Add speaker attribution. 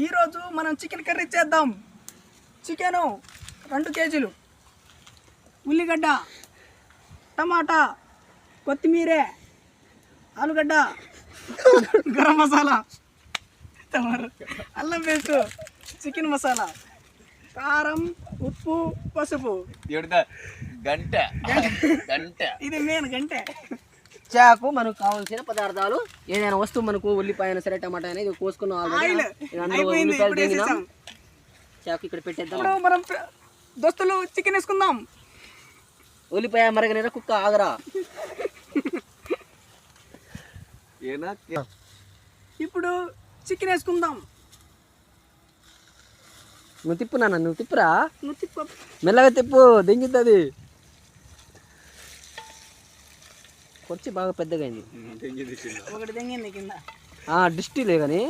Speaker 1: ఈరోజు మనం chicken curry చేద్దాం. చికెను 2 కేజీలు, ఉల్లిగడ్డ, టమాటా, కొత్తిమీర, ఆలుగడ్డ, గరం మసాలా, అల్లం పేస్ట్, చికెన్ మసాలా, కారం, ఉప్పు, పసుపు.
Speaker 2: గంట
Speaker 1: ఇది మెయిన్ గంటే.
Speaker 3: చాకు మనకు కావాల్సిన పదార్థాలు, ఏదైనా వస్తువు మనకు ఉల్లిపాయ అయినా సరే టమాటా అయినా ఇది కోసుకున్నాం. చాకు ఇక్కడ పెట్టేద్దాం.
Speaker 1: ఇప్పుడు మనం దోస్తులు చికెన్ వేసుకుందాం.
Speaker 3: ఉల్లిపాయ మరగనేరా కుక్క ఆగరా.
Speaker 1: ఇప్పుడు చికెన్ వేసుకుందాం.
Speaker 3: నువ్వు తిప్పు నాన్న, నువ్వు తిప్పురా,
Speaker 1: నువ్వు తిప్పు.
Speaker 3: మెల్లగా తిప్పు, దింగిద్ది. కొచ్చి బాగా పెద్దగా అయింది.
Speaker 1: ఒకటి దెంగింది కింద.
Speaker 3: డిస్టిలే కానీ